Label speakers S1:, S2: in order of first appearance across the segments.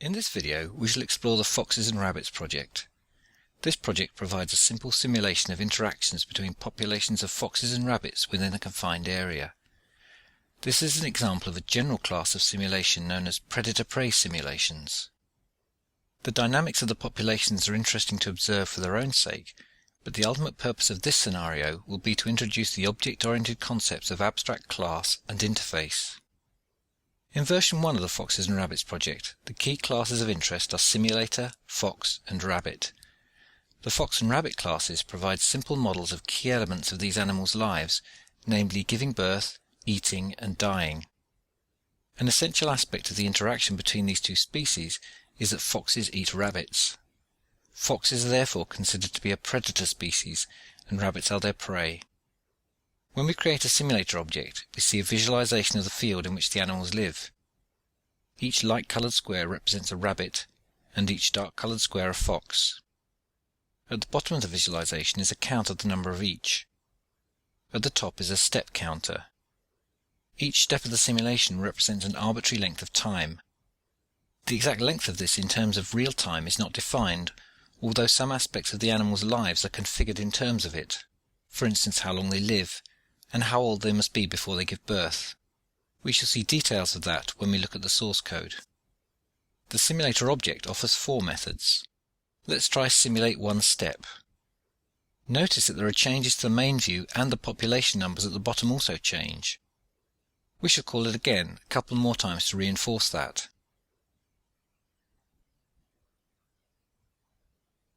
S1: In this video, we shall explore the Foxes and Rabbits project. This project provides a simple simulation of interactions between populations of foxes and rabbits within a confined area. This is an example of a general class of simulation known as predator-prey simulations. The dynamics of the populations are interesting to observe for their own sake, but the ultimate purpose of this scenario will be to introduce the object-oriented concepts of abstract class and interface. In version 1 of the Foxes and Rabbits project, the key classes of interest are Simulator, Fox, and Rabbit. The Fox and Rabbit classes provide simple models of key elements of these animals' lives, namely giving birth, eating, and dying. An essential aspect of the interaction between these two species is that foxes eat rabbits. Foxes are therefore considered to be a predator species, and rabbits are their prey. When we create a simulator object, we see a visualization of the field in which the animals live. Each light-colored square represents a rabbit, and each dark-colored square a fox. At the bottom of the visualization is a count of the number of each. At the top is a step counter. Each step of the simulation represents an arbitrary length of time. The exact length of this in terms of real time is not defined, although some aspects of the animals' lives are configured in terms of it. For instance, how long they live, and how old they must be before they give birth. We shall see details of that when we look at the source code. The simulator object offers 4 methods. Let's try simulate one step. Notice that there are changes to the main view, and the population numbers at the bottom also change. We shall call it again a couple more times to reinforce that.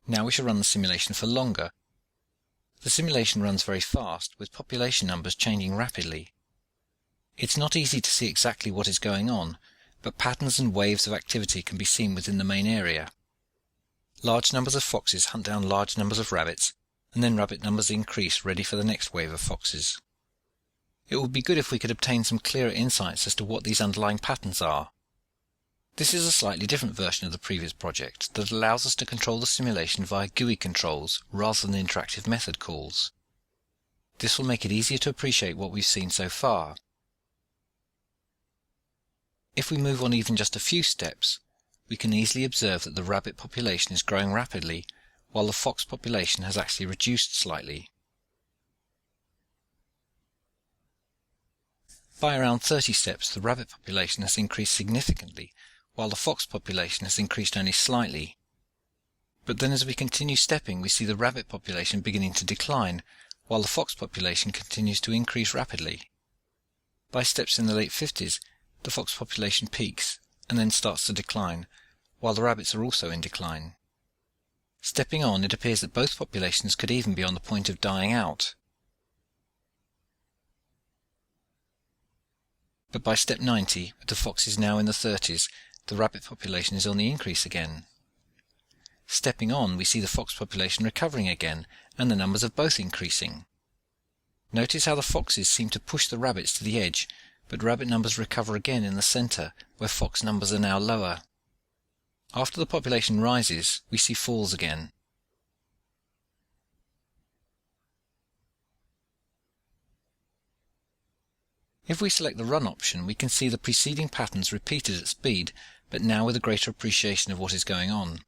S1: Now we shall run the simulation for longer. The simulation runs very fast, with population numbers changing rapidly. It's not easy to see exactly what is going on, but patterns and waves of activity can be seen within the main area. Large numbers of foxes hunt down large numbers of rabbits, and then rabbit numbers increase, ready for the next wave of foxes. It would be good if we could obtain some clearer insights as to what these underlying patterns are. This is a slightly different version of the previous project that allows us to control the simulation via GUI controls rather than interactive method calls. This will make it easier to appreciate what we've seen so far. If we move on even just a few steps, we can easily observe that the rabbit population is growing rapidly, while the fox population has actually reduced slightly. By around 30 steps, the rabbit population has increased significantly, while the fox population has increased only slightly. But then as we continue stepping, we see the rabbit population beginning to decline, while the fox population continues to increase rapidly. By steps in the late 50s, the fox population peaks and then starts to decline, while the rabbits are also in decline. Stepping on, it appears that both populations could even be on the point of dying out. But by step 90, with the foxes now in the 30s, the rabbit population is on the increase again. Stepping on, we see the fox population recovering again, and the numbers of both increasing. Notice how the foxes seem to push the rabbits to the edge, but rabbit numbers recover again in the center, where fox numbers are now lower. After the population rises, we see falls again. If we select the Run option, we can see the preceding patterns repeated at speed, but now with a greater appreciation of what is going on.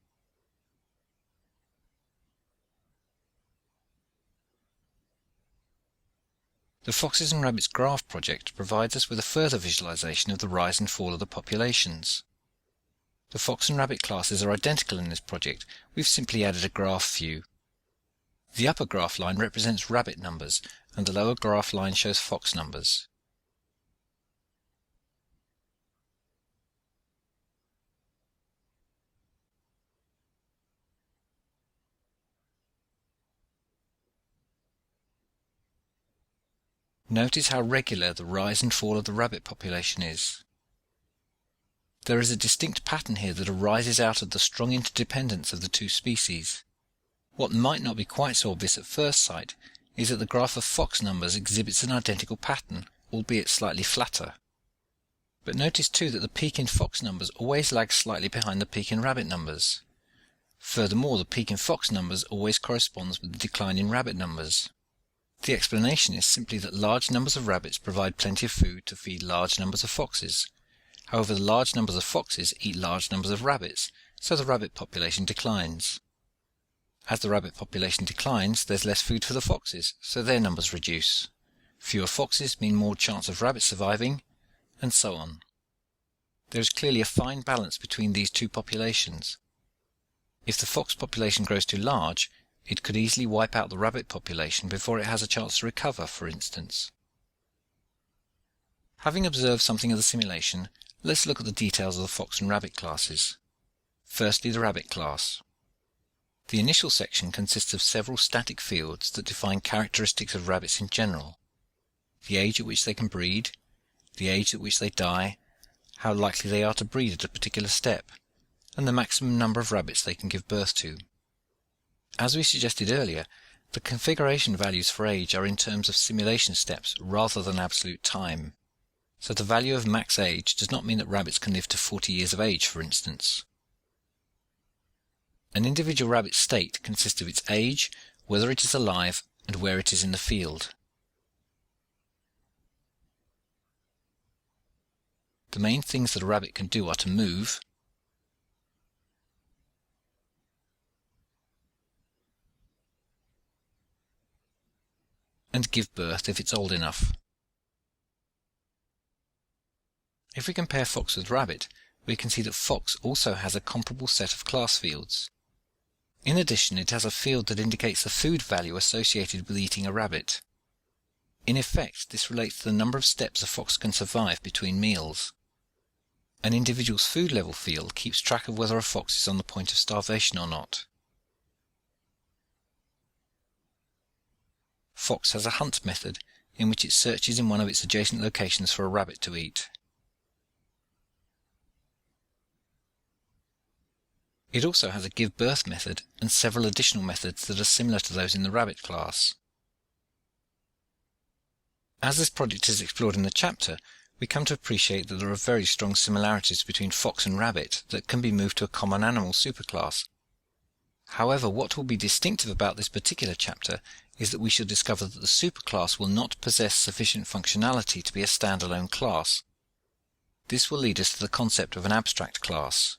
S1: The Foxes and Rabbits graph project provides us with a further visualization of the rise and fall of the populations. The Fox and Rabbit classes are identical in this project. We've simply added a graph view. The upper graph line represents rabbit numbers, and the lower graph line shows fox numbers. Notice how regular the rise and fall of the rabbit population is. There is a distinct pattern here that arises out of the strong interdependence of the two species. What might not be quite so obvious at first sight is that the graph of fox numbers exhibits an identical pattern, albeit slightly flatter. But notice too that the peak in fox numbers always lags slightly behind the peak in rabbit numbers. Furthermore, the peak in fox numbers always corresponds with the decline in rabbit numbers. The explanation is simply that large numbers of rabbits provide plenty of food to feed large numbers of foxes. However, large numbers of foxes eat large numbers of rabbits, so the rabbit population declines. As the rabbit population declines, there's less food for the foxes, so their numbers reduce. Fewer foxes mean more chance of rabbits surviving, and so on. There is clearly a fine balance between these two populations. If the fox population grows too large, it could easily wipe out the rabbit population before it has a chance to recover, for instance. Having observed something of the simulation, let's look at the details of the fox and rabbit classes. Firstly, the rabbit class. The initial section consists of several static fields that define characteristics of rabbits in general: the age at which they can breed, the age at which they die, how likely they are to breed at a particular step, and the maximum number of rabbits they can give birth to. As we suggested earlier, the configuration values for age are in terms of simulation steps rather than absolute time. So the value of max age does not mean that rabbits can live to 40 years of age, for instance. An individual rabbit's state consists of its age, whether it is alive, and where it is in the field. The main things that a rabbit can do are to move, and give birth if it's old enough. If we compare fox with rabbit, we can see that fox also has a comparable set of class fields. In addition, it has a field that indicates the food value associated with eating a rabbit. In effect, this relates to the number of steps a fox can survive between meals. An individual's food level field keeps track of whether a fox is on the point of starvation or not. Fox has a hunt method in which it searches in one of its adjacent locations for a rabbit to eat. It also has a give birth method and several additional methods that are similar to those in the rabbit class. As this project is explored in the chapter, we come to appreciate that there are very strong similarities between fox and rabbit that can be moved to a common animal superclass. However, what will be distinctive about this particular chapter is that we shall discover that the superclass will not possess sufficient functionality to be a standalone class. This will lead us to the concept of an abstract class.